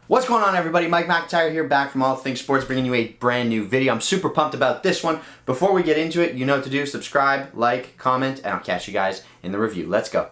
What's going on, everybody? Mike McIntyre here, back from All Things Sports, bringing you a brand new video. I'm super pumped about this one. Before we get into it, you know what to do. Subscribe, like, comment, and I'll catch you guys in the review. Let's go.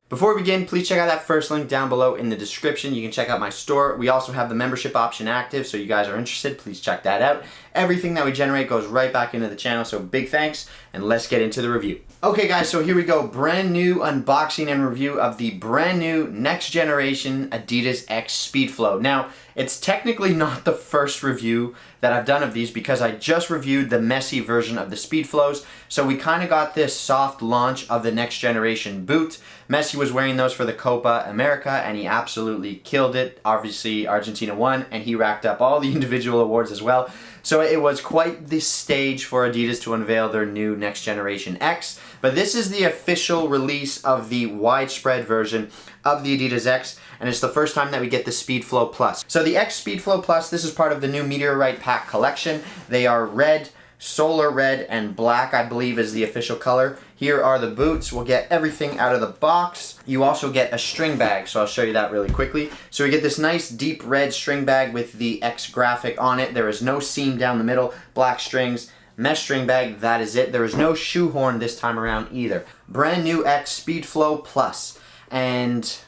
Before we begin, please check out that first link down below in the description. You can check out my store. We also have the membership option active, so you guys are interested, please check that out. Everything that we generate goes right back into the channel, so big thanks, and let's get into the review. Okay guys, so here we go. Brand new unboxing and review of the brand new next generation Adidas X Speedflow. Now, it's technically not the first review that I've done of these because I just reviewed the messy version of the Speedflows, so we kind of got this soft launch of the next generation boot. Messi was wearing those for the Copa America and he absolutely killed it. Obviously Argentina won and he racked up all the individual awards as well. So it was quite the stage for Adidas to unveil their new next generation X. But this is the official release of the widespread version of the Adidas X, and it's the first time that we get the Speedflow Plus. So the X Speedflow Plus, this is part of the new Meteorite Pack collection. They are red, solar red, and black, I believe, is the official color. Here are the boots. We'll get everything out of the box. You also get a string bag, so I'll show you that really quickly. So we get this nice deep red string bag with the X graphic on it. There is no seam down the middle, black strings, mesh string bag, that is it. There is no shoehorn this time around either. Brand new X Speedflow Plus. And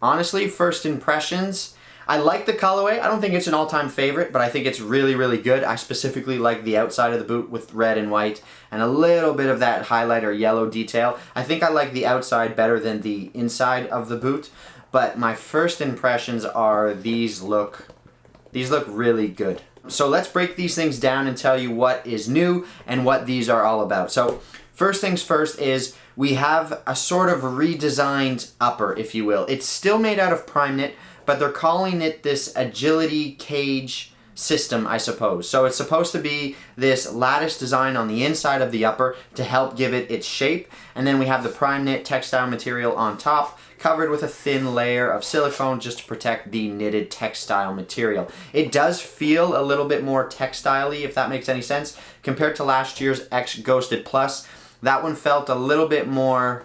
honestly, first impressions, I like the colorway. I don't think it's an all-time favorite, but I think it's really, really good. I specifically like the outside of the boot with red and white and a little bit of that highlight or yellow detail. I think I like the outside better than the inside of the boot, but my first impressions are these look really good. So let's break these things down and tell you what is new and what these are all about. So first things first is we have a sort of redesigned upper, if you will. It's still made out of prime knit, but they're calling it this agility cage system, I suppose. So it's supposed to be this lattice design on the inside of the upper to help give it its shape. And then we have the prime knit textile material on top, covered with a thin layer of silicone just to protect the knitted textile material. It does feel a little bit more textile-y, if that makes any sense, compared to last year's X Ghosted Plus. That one felt a little bit more,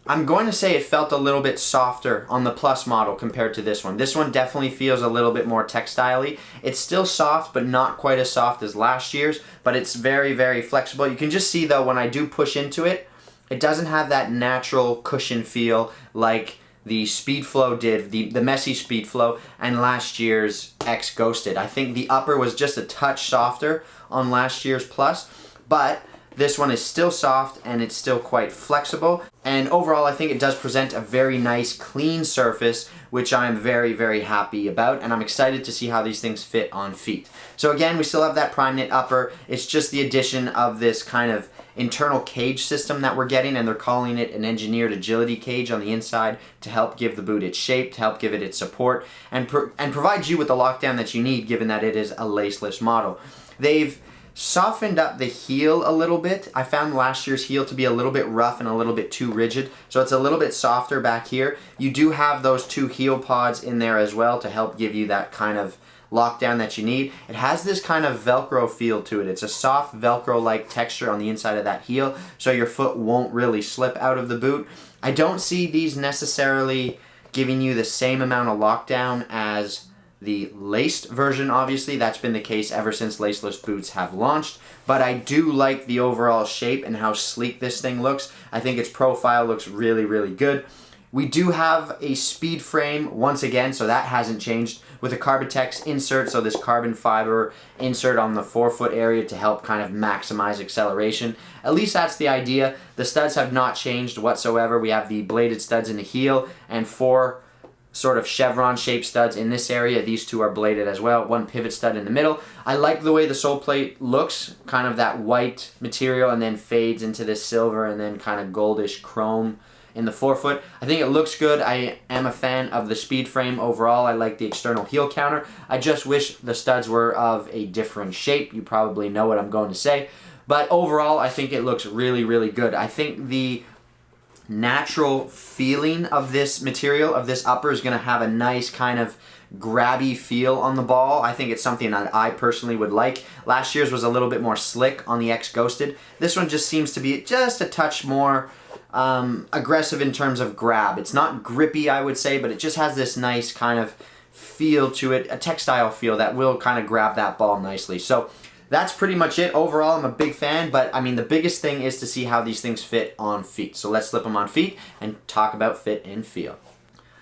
I'm going to say it felt a little bit softer on the Plus model compared to this one. This one definitely feels a little bit more textile-y. It's still soft, but not quite as soft as last year's, but it's very, very flexible. You can just see though, when I do push into it, it doesn't have that natural cushion feel like the Speedflow did, the messy Speedflow, and last year's X Ghosted. I think the upper was just a touch softer on last year's Plus, but this one is still soft and it's still quite flexible. And overall, I think it does present a very nice, clean surface, which I'm very, very happy about. And I'm excited to see how these things fit on feet. So again, we still have that prime knit upper. It's just the addition of this kind of internal cage system that we're getting, and they're calling it an engineered agility cage on the inside to help give the boot its shape, to help give it its support, and provide you with the lockdown that you need, given that it is a laceless model. They've softened up the heel a little bit. I found last year's heel to be a little bit rough and a little bit too rigid, so it's a little bit softer back here. You do have those two heel pods in there as well to help give you that kind of lockdown that you need. It has this kind of Velcro feel to it. It's a soft Velcro-like texture on the inside of that heel, so your foot won't really slip out of the boot. I don't see these necessarily giving you the same amount of lockdown as the laced version. Obviously, that's been the case ever since laceless boots have launched, but I do like the overall shape and how sleek this thing looks. I think its profile looks really, really good. We do have a speed frame once again, so that hasn't changed, with a Carbitex insert, so this carbon fiber insert on the forefoot area to help kind of maximize acceleration. At least that's the idea. The studs have not changed whatsoever. We have the bladed studs in the heel and 4 sort of chevron shaped studs in this area. These 2 are bladed as well, 1 pivot stud in the middle. I like the way the sole plate looks, kind of that white material and then fades into this silver and then kind of goldish chrome in the forefoot. I think it looks good. I am a fan of the speed frame overall. I like the external heel counter. I just wish the studs were of a different shape. You probably know what I'm going to say. But overall, I think it looks really, really good. I think the natural feeling of this material, of this upper, is going to have a nice kind of grabby feel on the ball. I think it's something that I personally would like. Last year's was a little bit more slick on the X Ghosted. This one just seems to be just a touch more aggressive in terms of grab. It's not grippy, I would say, but it just has this nice kind of feel to it, a textile feel that will kind of grab that ball nicely. So that's pretty much it. Overall, I'm a big fan, but I mean, the biggest thing is to see how these things fit on feet. So let's slip them on feet and talk about fit and feel.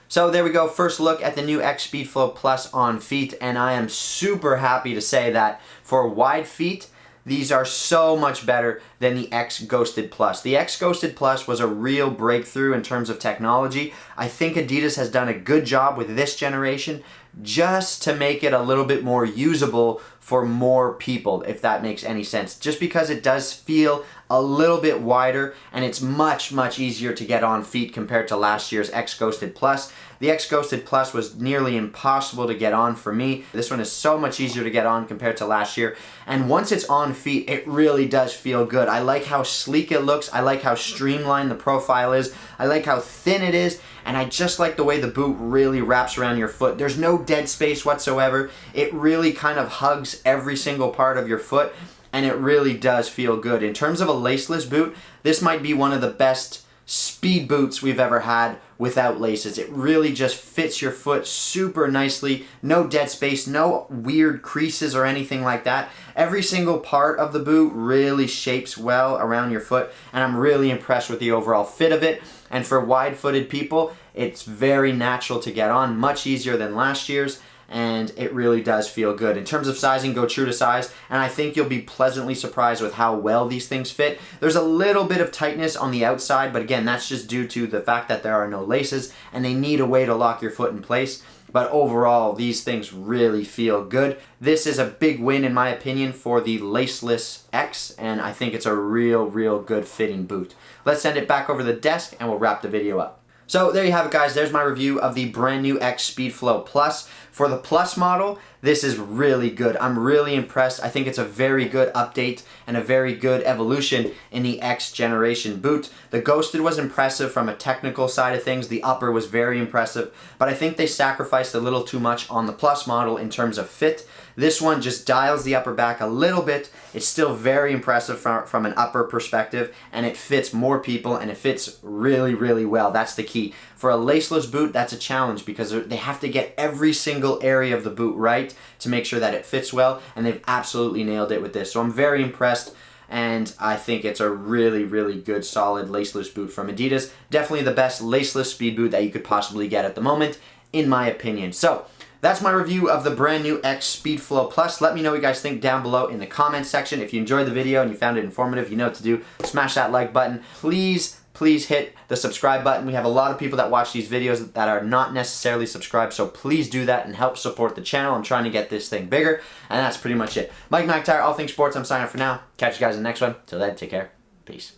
So there we go, first look at the new X Speedflow Plus on feet, and I am super happy to say that for wide feet, these are so much better than the X Ghosted Plus. The X Ghosted Plus was a real breakthrough in terms of technology. I think Adidas has done a good job with this generation just to make it a little bit more usable for more people, if that makes any sense. Just because it does feel a little bit wider and it's much, much easier to get on feet compared to last year's X Ghosted Plus. The X Ghosted Plus was nearly impossible to get on for me. This one is so much easier to get on compared to last year. And once it's on feet, it really does feel good. I like how sleek it looks. I like how streamlined the profile is. I like how thin it is. And I just like the way the boot really wraps around your foot. There's no dead space whatsoever. It really kind of hugs every single part of your foot, and it really does feel good. In terms of a laceless boot, this might be one of the best speed boots we've ever had without laces. It really just fits your foot super nicely. No dead space, no weird creases or anything like that. Every single part of the boot really shapes well around your foot, and I'm really impressed with the overall fit of it. And for wide-footed people, it's very natural to get on, much easier than last year's, and it really does feel good. In terms of sizing, go true to size, and I think you'll be pleasantly surprised with how well these things fit. There's a little bit of tightness on the outside, but again, that's just due to the fact that there are no laces, and they need a way to lock your foot in place. But overall, these things really feel good. This is a big win, in my opinion, for the Laceless X, and I think it's a real good fitting boot. Let's send it back over the desk, and we'll wrap the video up. So there you have it, guys. There's my review of the brand new X Speedflow Plus. For the Plus model, this is really good. I'm really impressed. I think it's a very good update and a very good evolution in the X generation boot. The Ghosted was impressive from a technical side of things. The upper was very impressive, but I think they sacrificed a little too much on the Plus model in terms of fit. This one just dials the upper back a little bit. It's still very impressive from an upper perspective, and it fits more people, and it fits really well. That's the key. For a laceless boot, that's a challenge because they have to get every single area of the boot right to make sure that it fits well, and they've absolutely nailed it with this. So I'm very impressed, and I think it's a really good solid laceless boot from Adidas. Definitely the best laceless speed boot that you could possibly get at the moment, in my opinion. So that's my review of the brand new X Speedflow Plus. Let me know what you guys think down below in the comments section. If you enjoyed the video and you found it informative, you know what to do. Smash that like button. Please hit the subscribe button. We have a lot of people that watch these videos that are not necessarily subscribed, so please do that and help support the channel. I'm trying to get this thing bigger, and that's pretty much it. Mike McIntyre, All Things Sports. I'm signing off for now. Catch you guys in the next one. Till then, take care. Peace.